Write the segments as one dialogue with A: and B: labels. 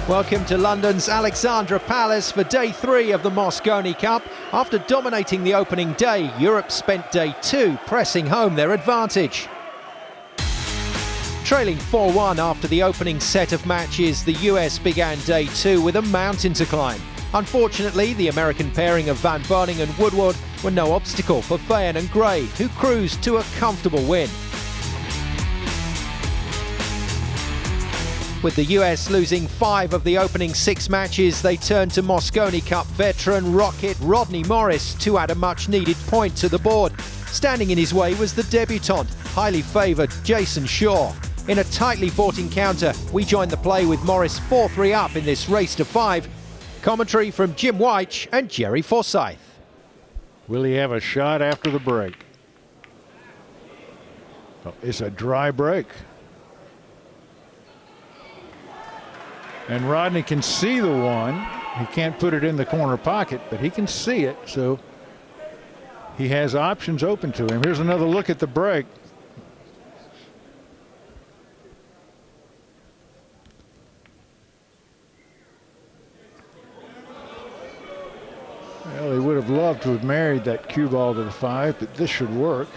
A: Welcome to London's Alexandra Palace for day 3 of the Mosconi Cup. After dominating the opening day, Europe spent day 2 pressing home their advantage. Trailing 4-1 after the opening set of matches, the US began day 2 with a mountain to climb. Unfortunately, the American pairing of Van Boening and Woodward were no obstacle for Feijen and Gray, who cruised to a comfortable win. With the US losing 5 of the opening 6 matches, they turned to Mosconi Cup veteran rocket Rodney Morris to add a much-needed point to the board. Standing in his way was the debutant, highly favoured Jason Shaw. In a tightly fought encounter, we joined the play with Morris 4-3 up in this race to 5. Commentary from Jim Weich and Jerry Forsyth.
B: Will he have a shot after the break? Oh, it's a dry break. And Rodney can see the one. He can't put it in the corner pocket, but he can see it, so he has options open to him. Here's another look at the break. Well, he would have loved to have married that cue ball to the 5, but this should work.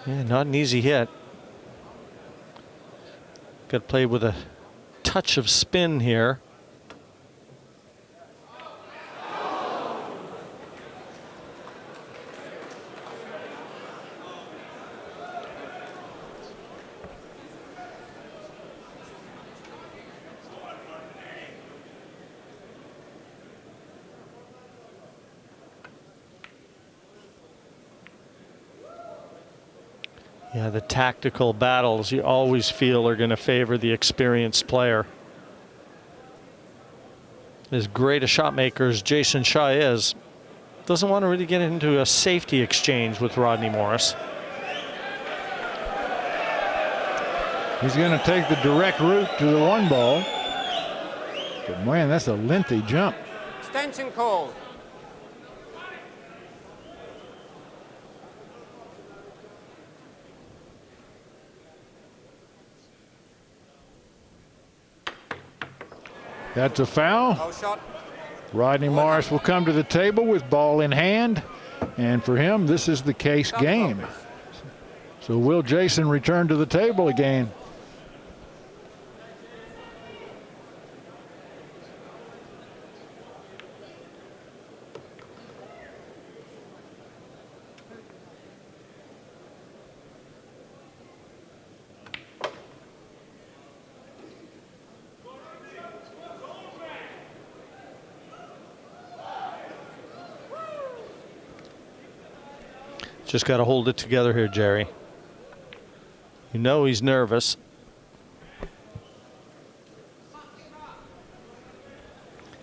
C: Yeah, not an easy hit. Got to play with a touch of spin here. Yeah, the tactical battles you always feel are going to favor the experienced player. As great a shot maker as Jason Shaw is, doesn't want to really get into a safety exchange with Rodney Morris.
B: He's going to take the direct route to the 1 ball. But man, that's a lengthy jump.
D: Extension call.
B: That's a foul.
D: No shot.
B: Rodney Morris will come to the table with ball in hand. And for him, this is the case game. So will Jason return to the table again?
C: Just got to hold it together here, Jerry. You know he's nervous.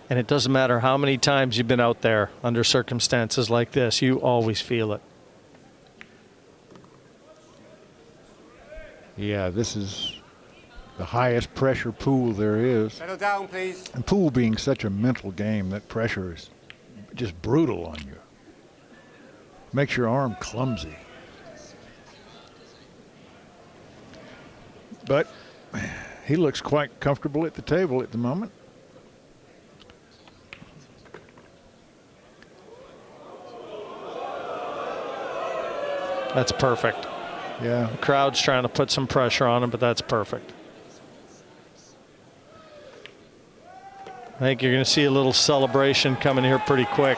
C: And it doesn't matter how many times you've been out there under circumstances like this, you always feel it.
B: Yeah, this is the highest pressure pool there is.
D: Settle down, please.
B: And pool being such a mental game, that pressure is just brutal on you. Makes your arm clumsy. But he looks quite comfortable at the table at the moment.
C: That's perfect.
B: Yeah.
C: The crowd's trying to put some pressure on him, but that's perfect. I think you're going to see a little celebration coming here pretty quick.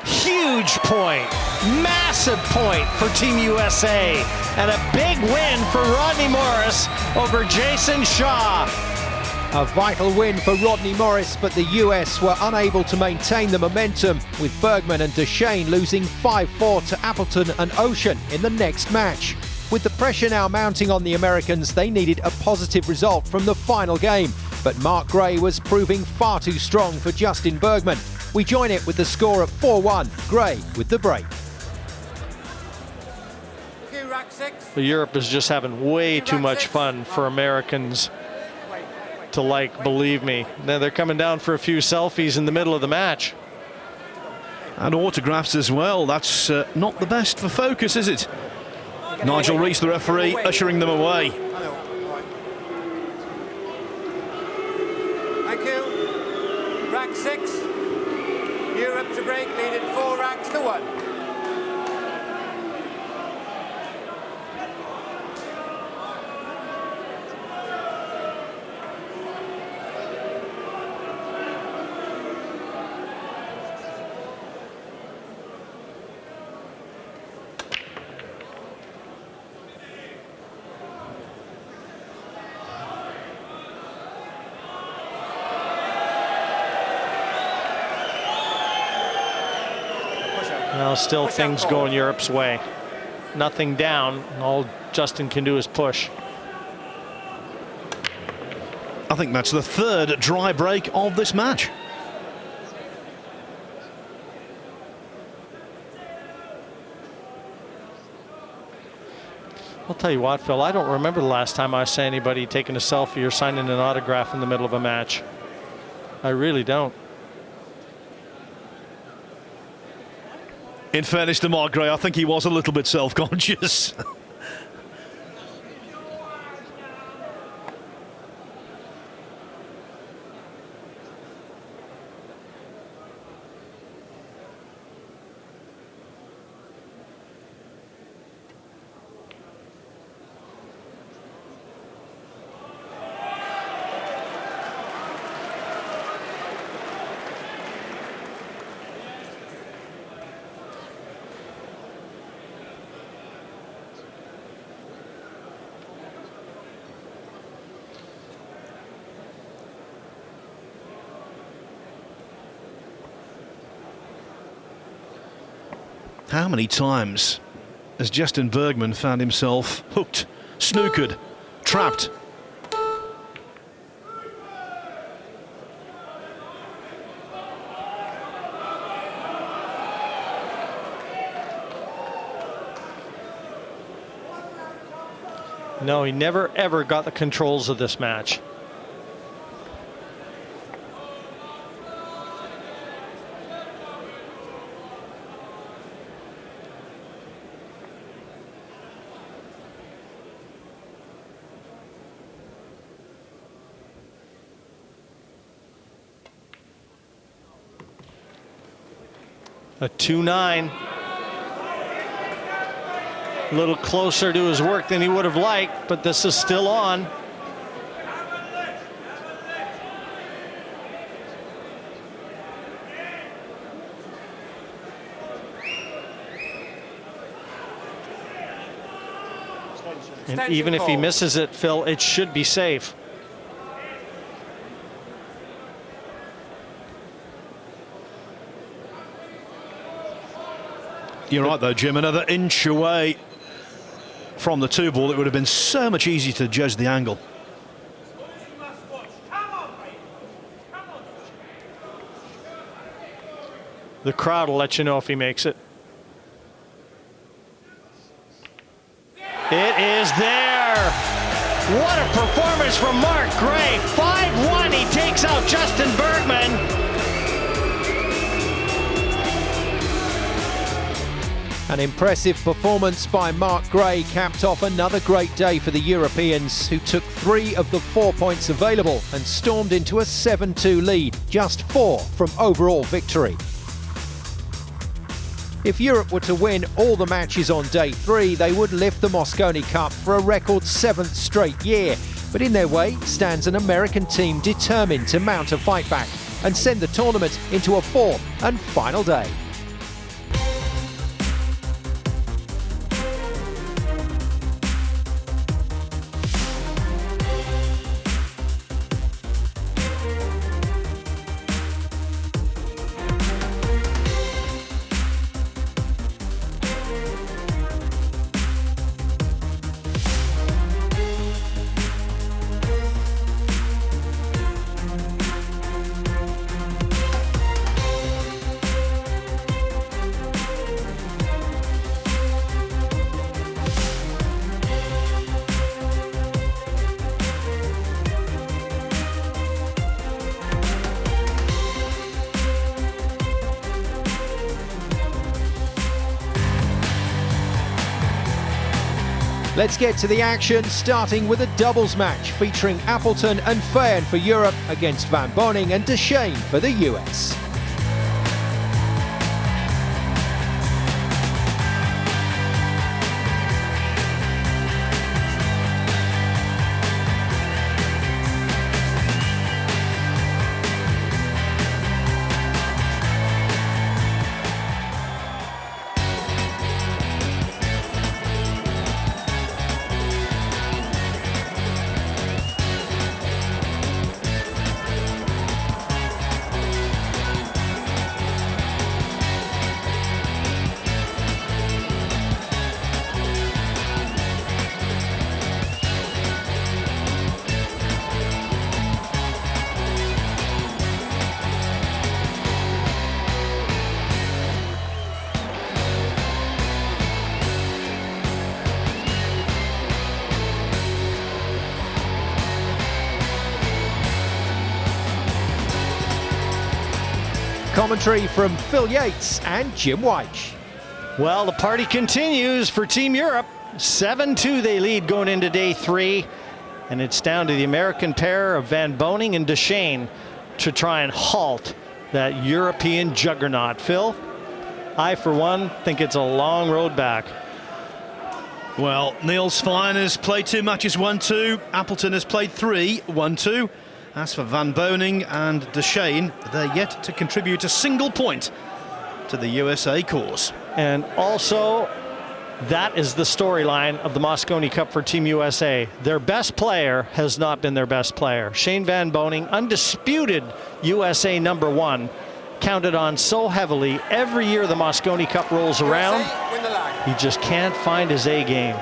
C: Huge point, massive point for Team USA, and a big win for Rodney Morris over Jason Shaw.
A: A vital win for Rodney Morris, but the US were unable to maintain the momentum, with Bergman and Dechaine losing 5-4 to Appleton and Ocean in the next match. With the pressure now mounting on the Americans, they needed a positive result from the final game, but Mark Gray was proving far too strong for Justin Bergman. We join it with the score at 4-1, Gray with the break.
D: 6.
C: Europe is just having way too much fun for Americans to like, believe me. Now they're coming down for a few selfies in the middle of the match.
E: And autographs as well. That's not the best for focus, is it? Nigel Rees, the referee, ushering them away.
D: Thank you. Rack 6. Europe to break, leading 4 racks to 1.
C: Well, still things going Europe's way. Nothing down. All Justin can do is push.
E: I think that's the 3rd dry break of this match.
C: I'll tell you what, Phil, I don't remember the last time I saw anybody taking a selfie or signing an autograph in the middle of a match. I really don't.
E: In fairness to Mark Gray, I think he was a little bit self-conscious. How many times has Justin Bergman found himself hooked, snookered, trapped?
C: No, he never ever got the controls of this match. A 2-9. A little closer to his work than he would have liked, but this is still on. And even if he misses it, Phil, it should be safe.
E: You're right, though, Jim. Another inch away from the 2-ball. It would have been so much easier to judge the angle.
C: The crowd will let you know if he makes it. It is there. What a performance from Mark Gray. 5-1. He takes out Justin Bergman.
A: An impressive performance by Mark Gray capped off another great day for the Europeans, who took 3 of the 4 points available and stormed into a 7-2 lead, just 4 from overall victory. If Europe were to win all the matches on day 3, they would lift the Mosconi Cup for a record 7th straight year. But in their way stands an American team determined to mount a fight back and send the tournament into a 4th and final day. Let's get to the action, starting with a doubles match featuring Appleton and Feijen for Europe against Van Boening and Dechaine for the US. Commentary from Phil Yates and Jim Weich.
C: Well, the party continues for Team Europe. 7-2 they lead going into day 3. And it's down to the American pair of Van Boening and Dechaine to try and halt that European juggernaut. Phil, I, for one, think it's a long road back.
E: Well, Niels Feijen has played 2 matches, 1-2. Appleton has played 3, 1-2. As for Van Boening and Dechaine, they're yet to contribute a single point to the USA cause.
C: And also, that is the storyline of the Mosconi Cup for Team USA. Their best player has not been their best player. Shane Van Boening, undisputed USA #1, counted on so heavily every year the Mosconi Cup rolls around. He just can't find his A game.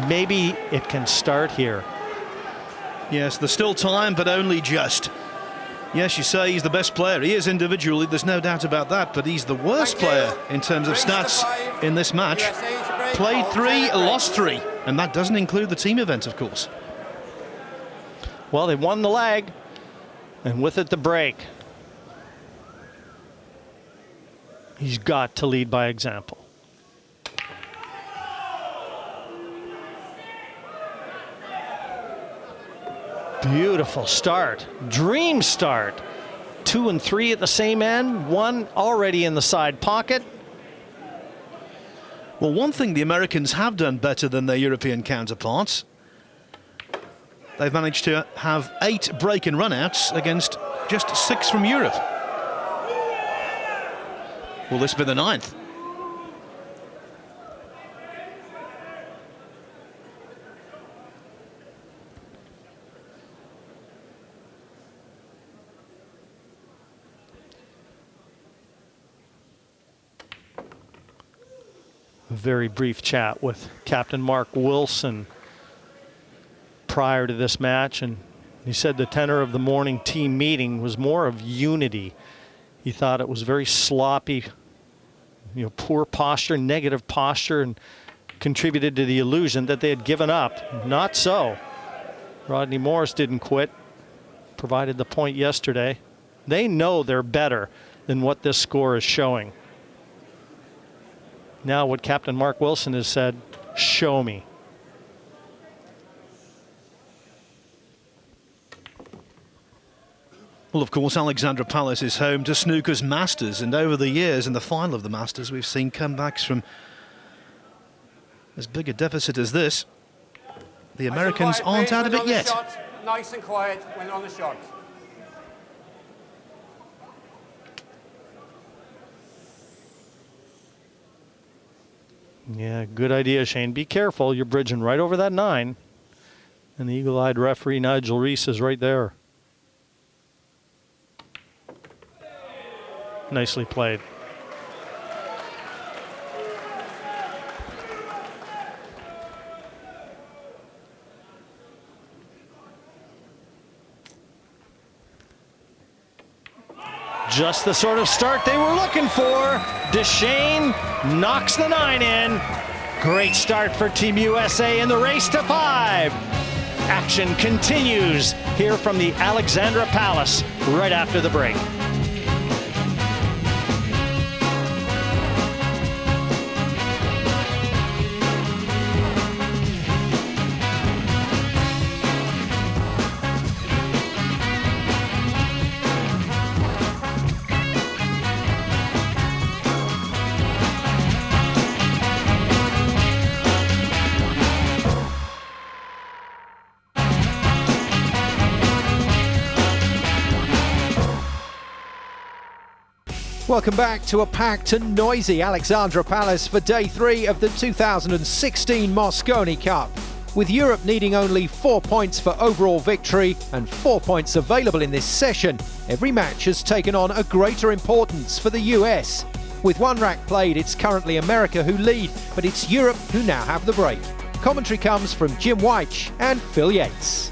C: Maybe it can start here.
E: Yes, there's still time, but only just. Yes, you say he's the best player. He is individually, there's no doubt about that, but he's the worst player in terms of stats in this match. Played 3, lost 3, and that doesn't include the team event, of course.
C: Well, they won the leg, and with it the break. He's got to lead by example. Beautiful start, dream start. 2 and 3 at the same end, 1 already in the side pocket.
E: Well, one thing the Americans have done better than their European counterparts, they've managed to have 8 break and run-outs against just 6 from Europe. Will this be the 9th?
C: A very brief chat with Captain Mark Wilson prior to this match, and he said the tenor of the morning team meeting was more of unity. He thought it was very sloppy, poor posture, negative posture, and contributed to the illusion that they had given up. Not so. Rodney Morris didn't quit, provided the point yesterday. They know they're better than what this score is showing. Now what Captain Mark Wilson has said, show me.
E: Well, of course, Alexandra Palace is home to snooker's Masters, and over the years in the final of the Masters we've seen comebacks from as big a deficit as this. The Americans aren't out of it yet.
D: Nice and quiet when on the shot.
C: Yeah, good idea, Shane. Be careful. You're bridging right over that 9. And the eagle-eyed referee, Nigel Reese, is right there. Nicely played. Just the sort of start they were looking for. Dechaine knocks the 9 in. Great start for Team USA in the race to 5. Action continues here from the Alexandra Palace right after the break.
A: Welcome back to a packed and noisy Alexandra Palace for day 3 of the 2016 Mosconi Cup. With Europe needing only 4 points for overall victory and 4 points available in this session, every match has taken on a greater importance for the US. With one rack played, it's currently America who lead, but it's Europe who now have the break. Commentary comes from Jim Weich and Phil Yates.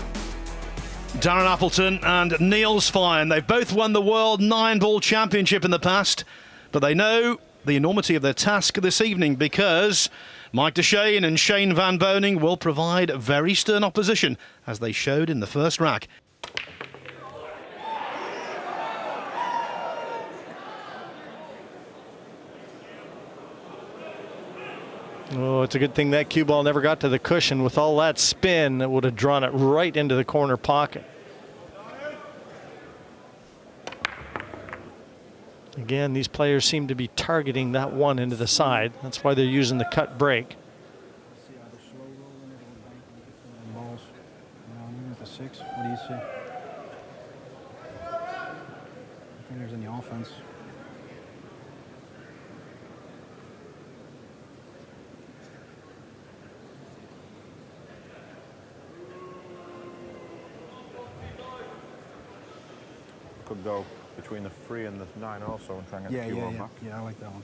E: Darren Appleton and Niels Feijen, they've both won the World 9-Ball Championship in the past, but they know the enormity of their task this evening because Mike Dechaine and Shane van Boening will provide very stern opposition, as they showed in the first rack.
C: Oh, it's a good thing that cue ball never got to the cushion. With all that spin, it would have drawn it right into the corner pocket. Again, these players seem to be targeting that one into the side. That's why they're using the cut break.
F: Balls around the 6. What do you see? I think there's any offense.
G: Could go between the 3 and the 9 also and try and get the cue back.
F: Yeah, I like that one.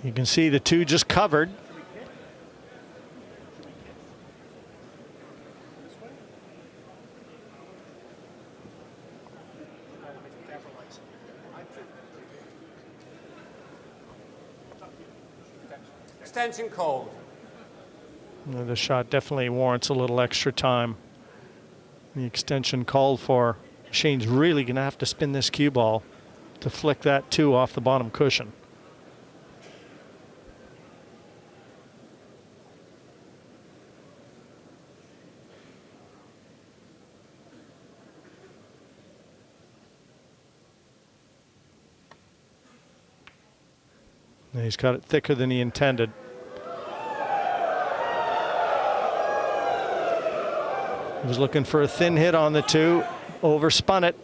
C: You can see the two just covered.
D: Extension called.
C: The shot definitely warrants a little extra time. The extension called for. Shane's really going to have to spin this cue ball to flick that 2 off the bottom cushion. And he's got it thicker than he intended. He was looking for a thin hit on the 2, overspun it.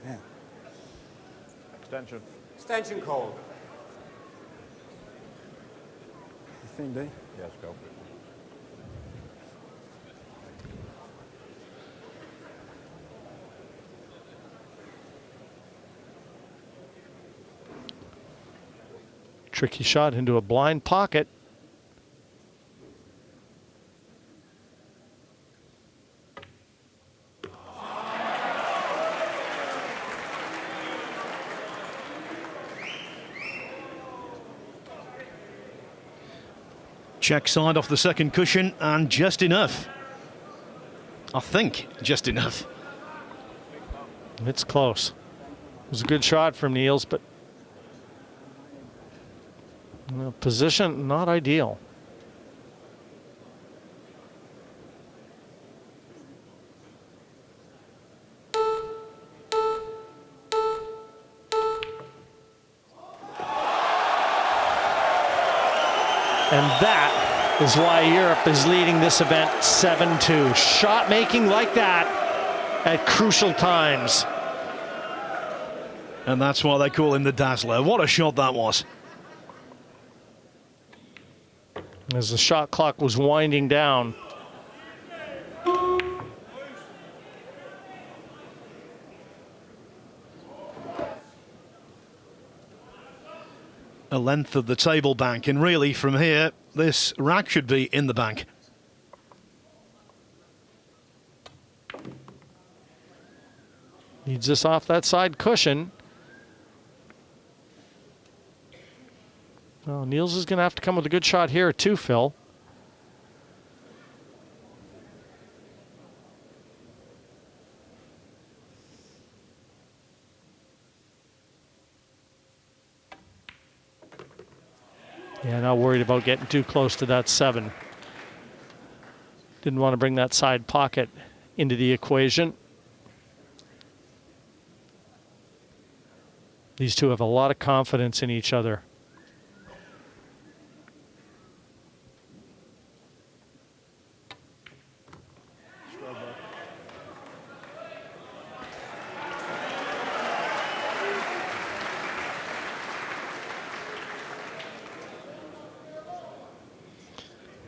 F: Yeah.
G: Extension.
D: Extension called.
F: You think, Dave?
G: Yes, go.
C: Tricky shot into a blind pocket.
E: Check side off the second cushion and just enough. I think just enough.
C: It's close. It was a good shot from Niels, but position not ideal. And that is why Europe is leading this event 7-2. Shot making like that at crucial times.
E: And that's why they call him the Dazzler. What a shot that was.
C: As the shot clock was winding down.
E: A length of the table bank, and really from here this rack should be in the bank.
C: Needs this off that side cushion. Well, Niels is going to have to come with a good shot here too, Phil. Yeah, not worried about getting too close to that 7. Didn't want to bring that side pocket into the equation. These two have a lot of confidence in each other.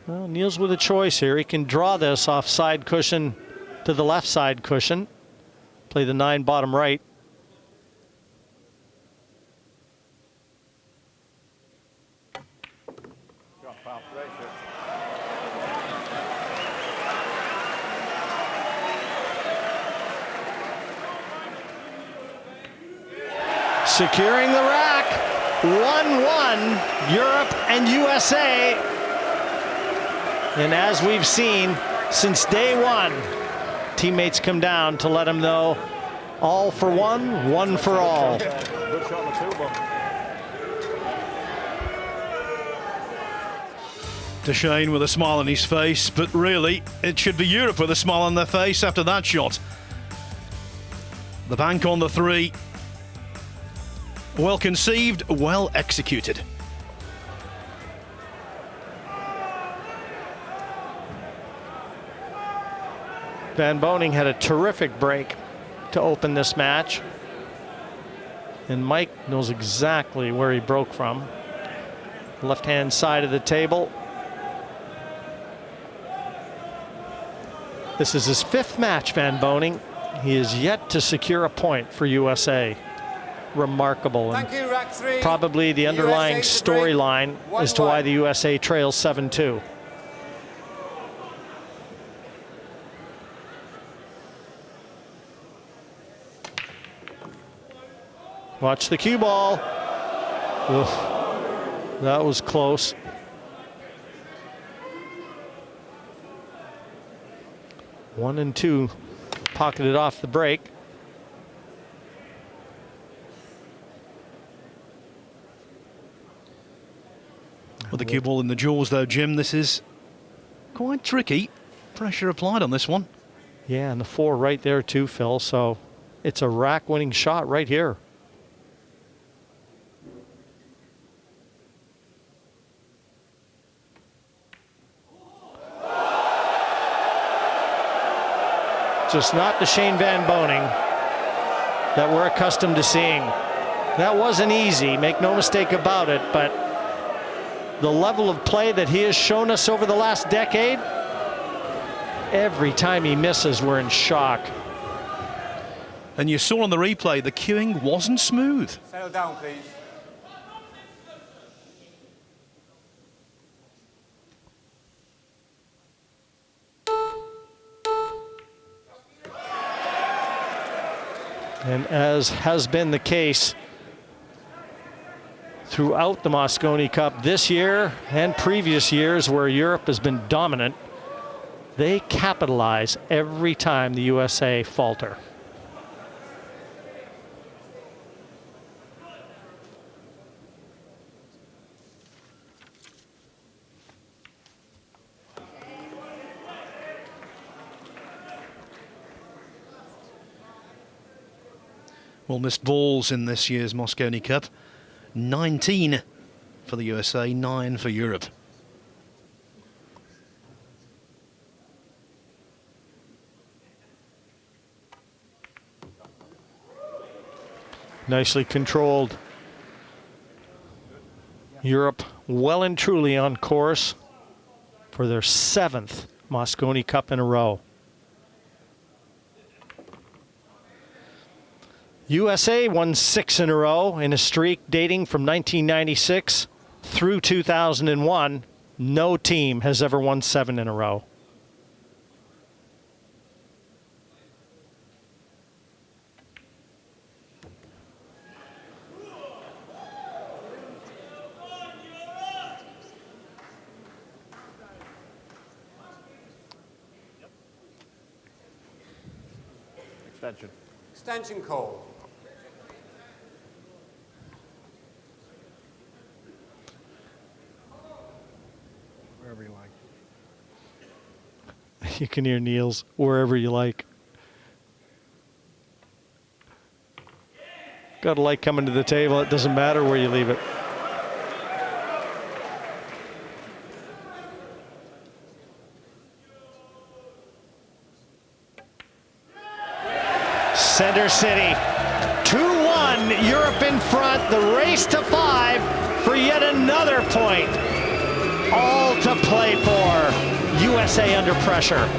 C: Well, Niels with a choice here. He can draw this off side cushion to the left side cushion. Play the 9 bottom right. Securing the rack. 1-1, Europe and USA. And as we've seen since day one, teammates come down to let him know all for one, one for all.
G: Good shot on the 2 ball.
E: Dechaine with a smile on his face, but really, it should be Europe with a smile on their face after that shot. The bank on the 3. Well conceived, well executed.
C: Van Boening had a terrific break to open this match. And Mike knows exactly where he broke from. Left-hand side of the table. This is his 5th match, Van Boening. He is yet to secure a point for USA. Remarkable.
D: Thank you, rack 3.
C: Probably the underlying storyline as to why the USA trails 7-2. Watch the cue ball. Oof, that was close. One and 2 pocketed off the break.
E: With the cue ball in the jaws though, Jim, this is quite tricky. Pressure applied on this one.
C: Yeah, and the 4 right there too, Phil. So it's a rack winning shot right here. Just not Dechaine Van Boening that we're accustomed to seeing. That wasn't easy, make no mistake about it, but the level of play that he has shown us over the last decade, every time he misses, we're in shock.
E: And you saw on the replay, the cueing wasn't smooth.
D: Settle down, please.
C: And as has been the case throughout the Mosconi Cup this year and previous years where Europe has been dominant, they capitalize every time the USA falter.
E: Well, missed balls in this year's Mosconi Cup. 19 for the USA, 9 for Europe.
C: Nicely controlled. Europe well and truly on course for their 7th Mosconi Cup in a row. USA won 6 in a row in a streak dating from 1996 through 2001. No team has ever won 7 in a row.
G: Extension.
D: Extension call.
F: Wherever you like.
C: You can hear Niels, wherever you like. Got a light coming to the table. It doesn't matter where you leave it. Center City, 2-1, Europe in front, the race to 5 for yet another point. All to play for, USA under pressure.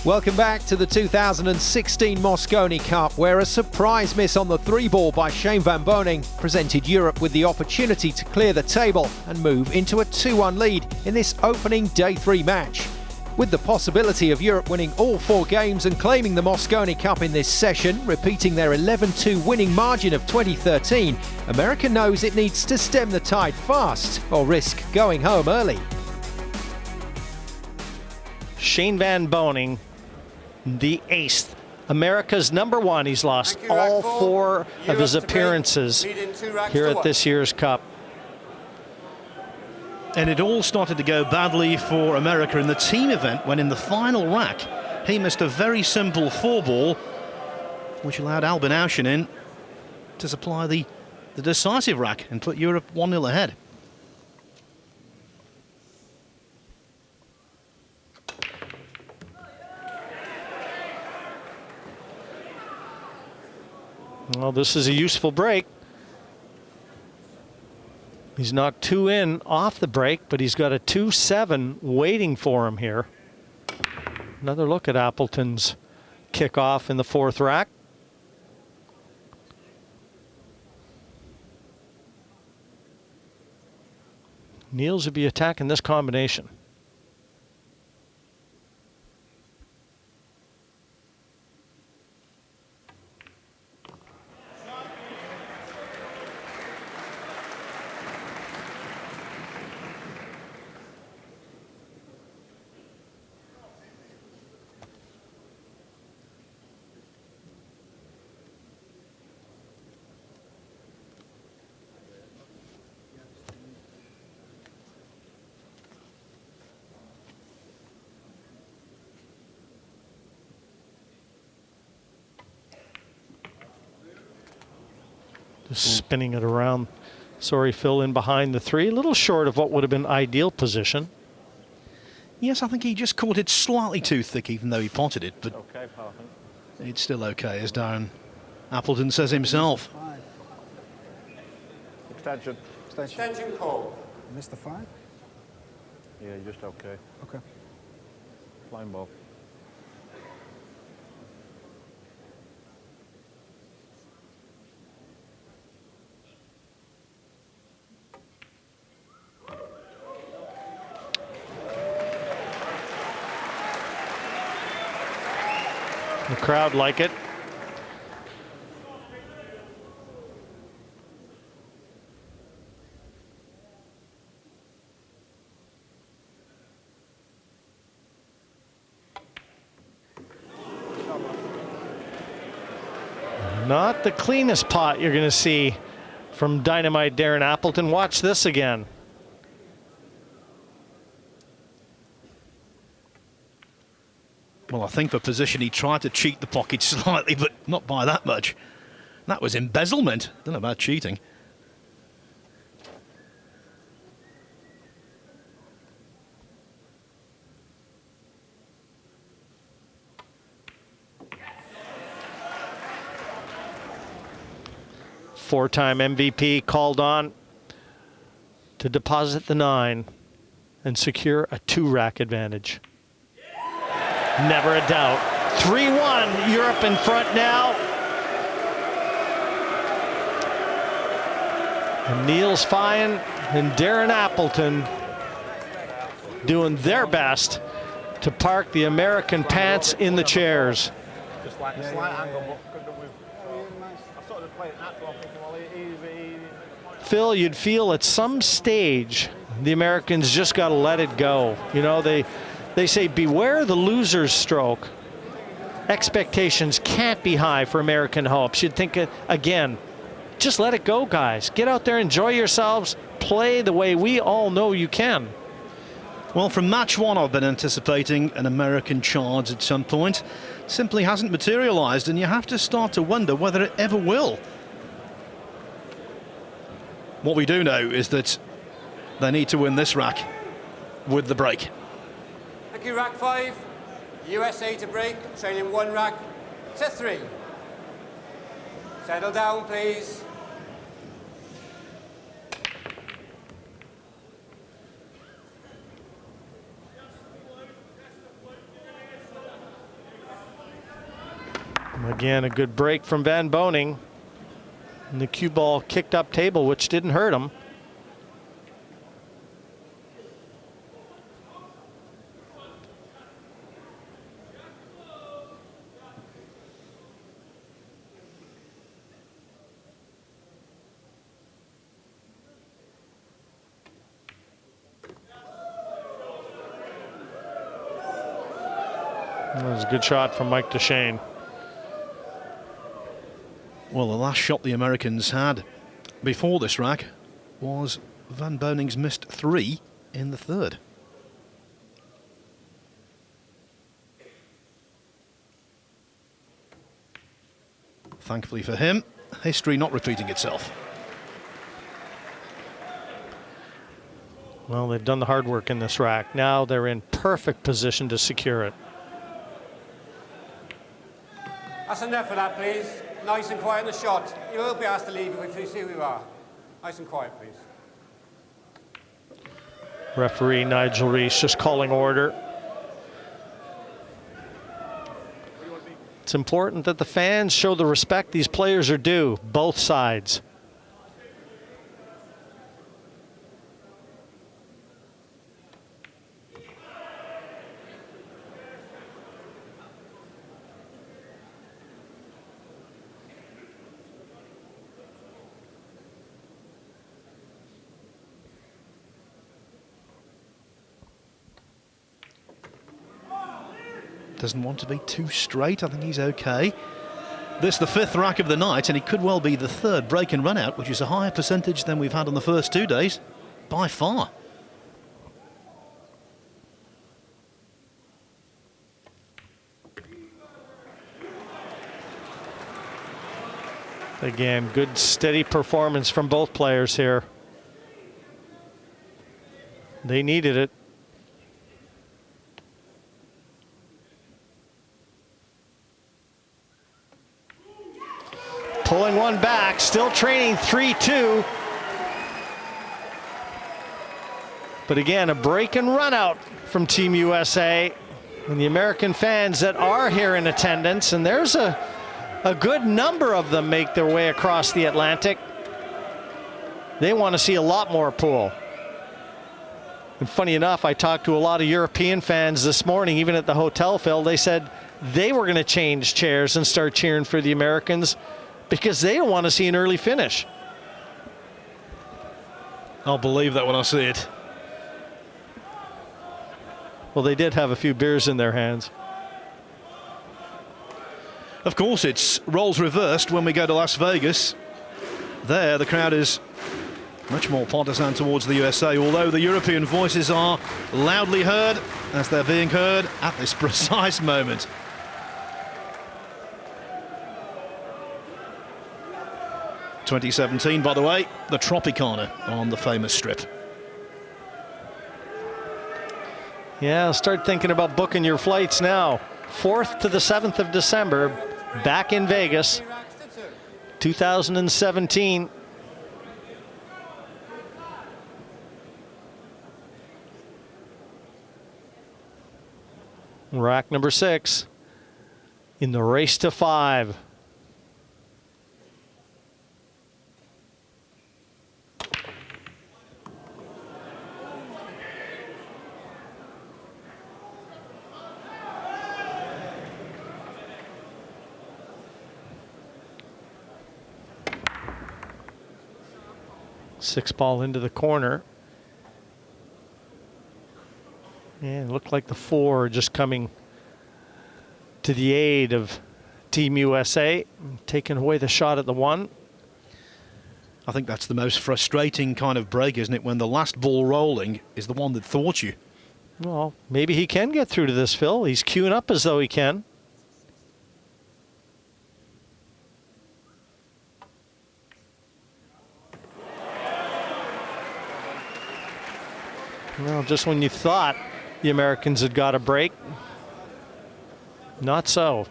A: Welcome back to the 2016 Mosconi Cup, where a surprise miss on the 3-ball by Shane van Boening presented Europe with the opportunity to clear the table and move into a 2-1 lead in this opening Day 3 match. With the possibility of Europe winning all 4 games and claiming the Mosconi Cup in this session, repeating their 11-2 winning margin of 2013, America knows it needs to stem the tide fast or risk going home early.
C: Shane van Boening, the ace, America's #1. He's lost all 4 of his appearances here at this year's Cup.
E: And it all started to go badly for America in the team event when in the final rack he missed a very simple 4-ball which allowed Albin Auschen in to supply the decisive rack and put Europe 1-0 ahead.
C: Well, this is a useful break. He's knocked 2 in off the break, but he's got a 2-7 waiting for him here. Another look at Appleton's kickoff in the 4th rack. Niels would be attacking this combination. Just spinning it around. Sorry, Phil, in behind the 3. A little short of what would have been ideal position.
E: Yes, I think he just caught it slightly too thick, even though he potted it, but
G: Okay, Parkin.
E: it's still okay, as Darren Appleton says himself.
F: 5.
G: Extension.
F: Extension.
D: Extension call.
F: Missed the 5?
G: Yeah, you're just okay.
F: Okay.
G: Flying ball.
C: The crowd like it. Not the cleanest pot you're going to see from Dynamite Darren Appleton. Watch this again.
E: Well, I think for position he tried to cheat the pocket slightly, but not by that much. That was embezzlement. Don't know about cheating.
C: Four-time MVP called on to deposit the 9 and secure a 2-rack advantage. Never a doubt. 3-1, Europe in front now. And Niels Feijen and Darren Appleton doing their best to park the American pants in the chairs.
G: Just like a slight angle, but I sort of played it natural. I'm thinking, well, easy.
C: Phil, you'd feel at some stage the Americans just got to let it go. You know, they say beware the loser's stroke. Expectations can't be high for American hopes. You'd think, again, just let it go, guys. Get out there, enjoy yourselves, play the way we all know you can.
E: Well, from match one, I've been anticipating an American charge at some point. Simply hasn't materialised, and you have to start to wonder whether it ever will. What we do know is that they need to win this rack with the break.
D: Thank you, rack 5. USA to break, trailing 1 rack, set 3. Settle down, please.
C: Again, a good break from Van Boening. And the cue ball kicked up table, which didn't hurt him. That was a good shot from Mike Dechaine.
E: Well, the last shot the Americans had before this rack was Van Boning's missed 3 in the third. Thankfully for him, history not repeating itself.
C: Well, they've done the hard work in this rack. Now they're in perfect position to secure it.
D: That's enough of that, please. Nice and quiet in the shot. You will be asked to leave if you see who you are. Nice and quiet, please.
C: Referee Nigel Reese just calling order. It's important that the fans show the respect these players are due, both sides.
E: Doesn't want to be too straight. I think he's okay. This the 5th rack of the night, and it could well be the 3rd break and run out, which is a higher percentage than we've had on the first 2 days, by far.
C: Again, good steady performance from both players here. They needed it. Pulling one back, still training 3-2. But again, a break and run out from Team USA and the American fans that are here in attendance. And there's a good number of them make their way across the Atlantic. They want to see a lot more pool. And funny enough, I talked to a lot of European fans this morning, even at the hotel, Phil. They said they were going to change chairs and start cheering for the Americans because they don't want to see an early finish.
E: I'll believe that when I see it.
C: Well, they did have a few beers in their hands.
E: Of course, it's roles reversed when we go to Las Vegas. There, the crowd is much more partisan towards the USA, although the European voices are loudly heard, as they're being heard at this precise moment. (2017), by the way, the Tropicana on the famous strip.
C: Yeah, start thinking about booking your flights now. 4th to the 7th of December, back in Vegas, 2017. Rack number 6 in the race to 5. Six ball into the corner. And it looked like the 4 just coming to the aid of Team USA, taking away the shot at the 1.
E: I think that's the most frustrating kind of break, isn't it? When the last ball rolling is the one that thwarts you.
C: Well, maybe he can get through to this, Phil. He's queuing up as though he can. Well, just when you thought the Americans had got a break, not so.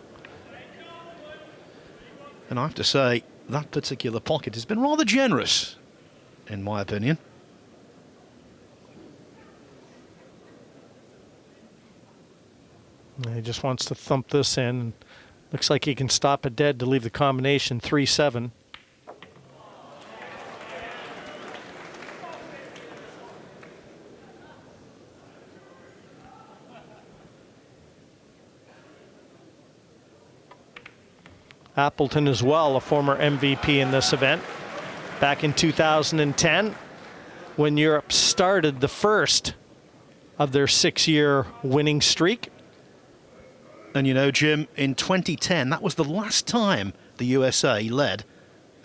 E: And I have to say, that particular pocket has been rather generous, in my opinion.
C: He just wants to thump this in. Looks like he can stop it dead to leave the combination 3-7. Appleton as well, a former MVP in this event. Back in 2010, when Europe started the first of their 6-year winning streak.
E: And you know, Jim, in 2010, that was the last time the USA led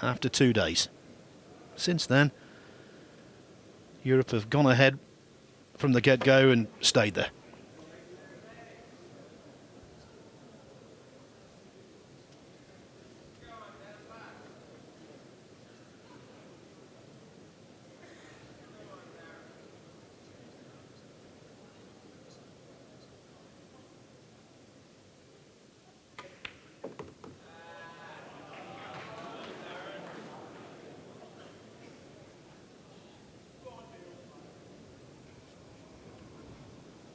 E: after 2 days. Since then, Europe have gone ahead from the get-go and stayed there.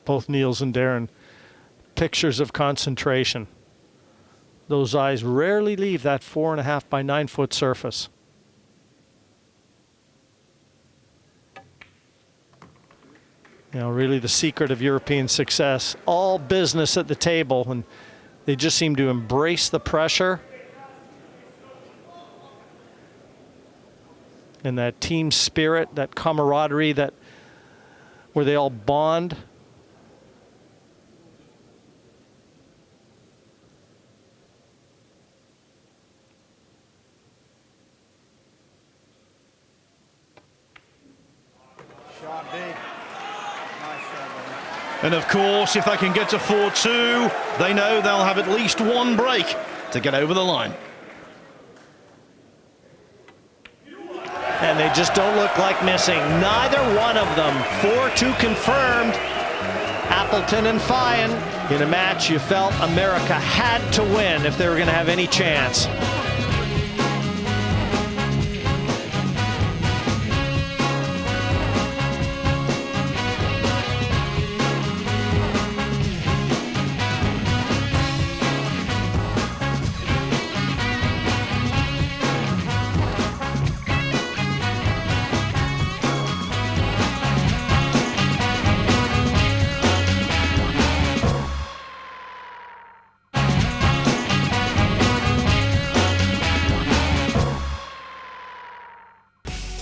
C: Both Niels and Darren, pictures of concentration. Those eyes rarely leave that 4.5 by 9 foot surface. You know, really the secret of European success, all business at the table, and they just seem to embrace the pressure and that team spirit, that camaraderie, that where they all bond.
E: And of course, if they can get to 4-2, they know they'll have at least one break to get over the line.
C: And they just don't look like missing. Neither one of them. 4-2 confirmed. Appleton and Feijen in a match you felt America had to win if they were going to have any chance.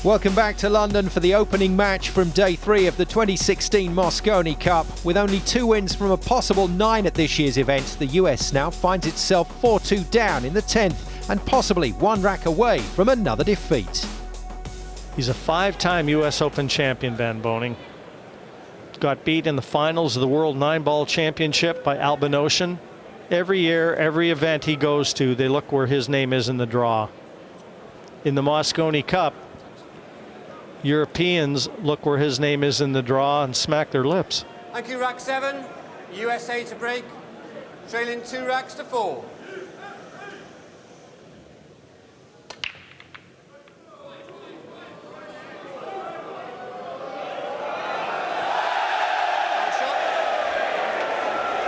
A: Welcome back to London for the opening match from day 3 of the 2016 Mosconi Cup. With only 2 wins from a possible 9 at this year's event, the US now finds itself 4-2 down in the 10th and possibly 1 rack away from another defeat.
C: He's a 5-time US Open champion, Ben Boening. Got beat in the finals of the World 9-Ball Championship by Albanosian. Every year, every event he goes to, they look where his name is in the draw. In the Mosconi Cup, Europeans look where his name is in the draw and smack their lips.
D: Thank you, rack 7. USA to break, trailing 2 racks to 4.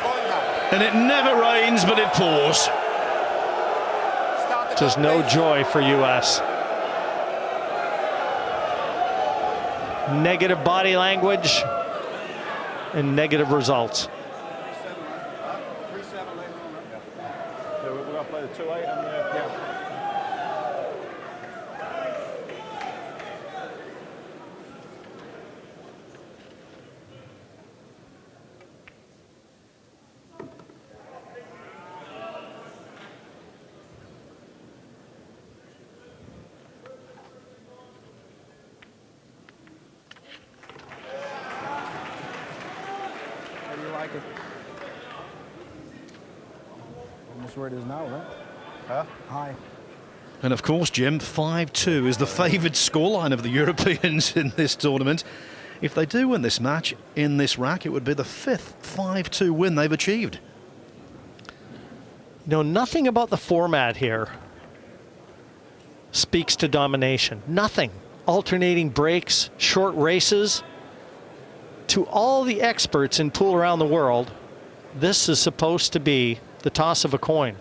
D: Boeing.
E: And it never rains, but it pours.
C: Just no joy for US. Negative body language and negative results.
G: 3-7 later on. Yeah, we're going to play the 2-8 and yeah.
F: How do you like it? Almost where it is now, right?
G: Huh?
F: High.
E: And of course, Jim, 5-2 is the favoured scoreline of the Europeans in this tournament. If they do win this match in this rack, it would be the 5th 5-2 win they've achieved.
C: You know, nothing about the format here speaks to domination. Nothing. Alternating breaks, short races. To all the experts in pool around the world, this is supposed to be the toss of a coin.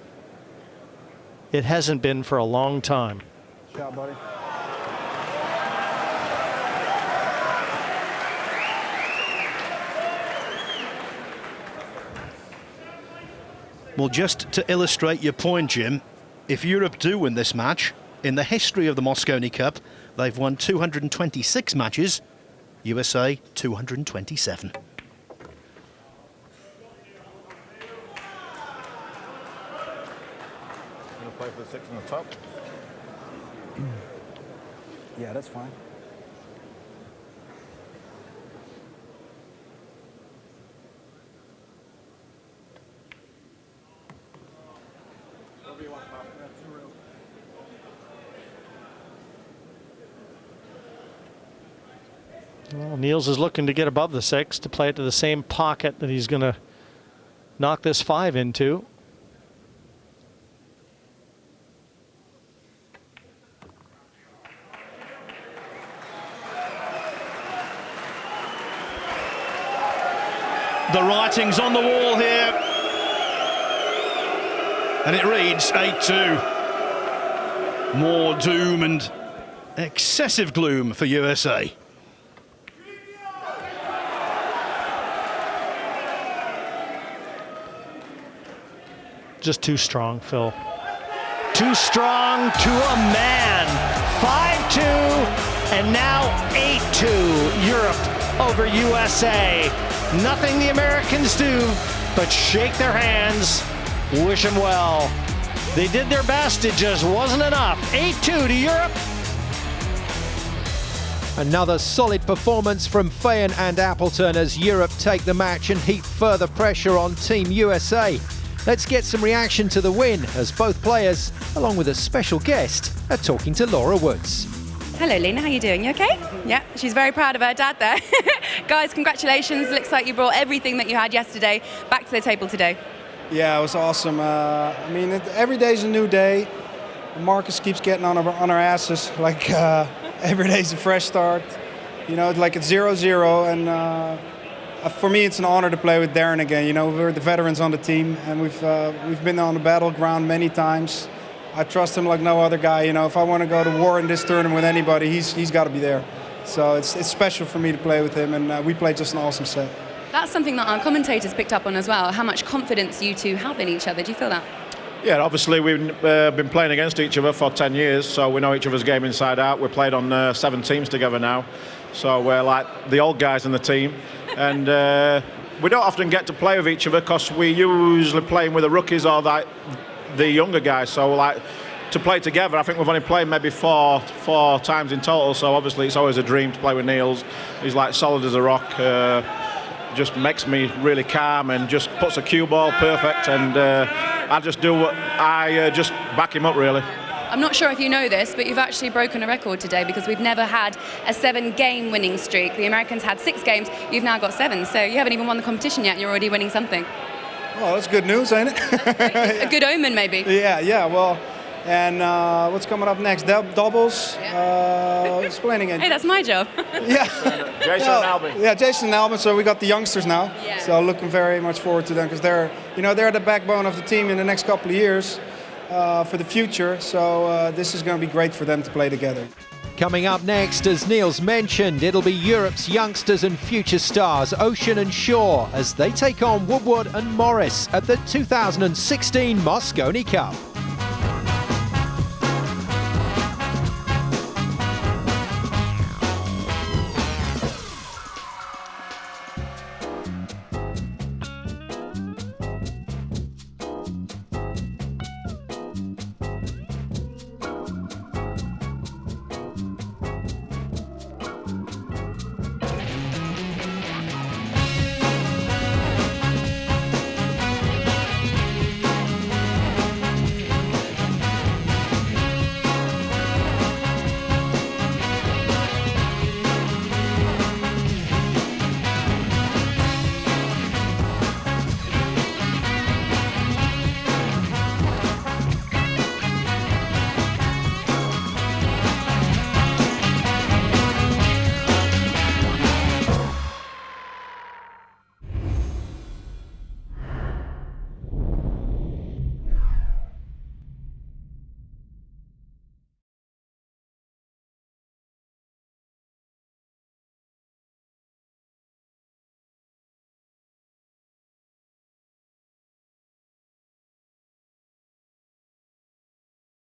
C: It hasn't been for a long time.
F: Shot, buddy.
E: Well, just to illustrate your point, Jim, if Europe do win this match, in the history of the Mosconi Cup, they've won 226 matches, USA 227.
G: Going to play for the 6 on the top.
F: Yeah, that's fine.
C: Well, Niels is looking to get above the 6 to play it to the same pocket that he's going to knock this 5 into.
E: The writing's on the wall here. And it reads 8-2. More doom and excessive gloom for USA.
C: Just too strong, Phil. Too strong to a man. 5-2 and now 8-2. Europe over USA. Nothing the Americans do but shake their hands, wish them well. They did their best, it just wasn't enough. 8-2 to Europe.
A: Another solid performance from Feijen and Appleton as Europe take the match and heap further pressure on Team USA. Let's get some reaction to the win as both players, along with a special guest, are talking to Laura Woods.
H: Hello Lena, how you doing? You okay? Yeah, she's very proud of her dad there. Guys, congratulations. Looks like you brought everything that you had yesterday back to the table today.
F: Yeah, it was awesome. I mean, every day's a new day. Marcus keeps getting on our asses. Like every day's a fresh start. You know, like it's 0-0, and for me, it's an honor to play with Darren again. You know, we're the veterans on the team, and we've been on the battleground many times. I trust him like no other guy. You know, if I want to go to war in this tournament with anybody, he's got to be there. So it's special for me to play with him, and we played just an awesome set.
H: That's something that our commentators picked up on as well. How much confidence you two have in each other. Do you feel that?
G: Yeah, obviously we've been playing against each other for 10 years, so we know each other's game inside out. We've played on 7 teams together now, so we're like the old guys in the team. And we don't often get to play with each other because we're usually playing with the rookies or the younger guys. So like to play together, I think we've only played maybe four times in total. So obviously it's always a dream to play with Niels. He's like solid as a rock. Just makes me really calm and just puts a cue ball perfect. And I just do what I just back him up really.
H: I'm not sure if you know this, but you've actually broken a record today because we've never had a 7-game winning streak. The Americans had 6 games, you've now got 7. So you haven't even won the competition yet and you're already winning something.
F: Well, that's good news, ain't it?
H: A good omen, maybe.
F: Yeah. Well, And what's coming up next? Doubles. Who's playing again?
H: Hey, that's my job.
F: Yeah.
G: Jason and Albie.
F: Yeah, Jason and Albie. So we got the youngsters now.
H: Yeah.
F: So looking very much forward to them because they're the backbone of the team in the next couple of years for the future. So this is going to be great for them to play together.
A: Coming up next, as Niels mentioned, it'll be Europe's youngsters and future stars, Ocean and Shaw, as they take on Woodward and Morris at the 2016 Mosconi Cup.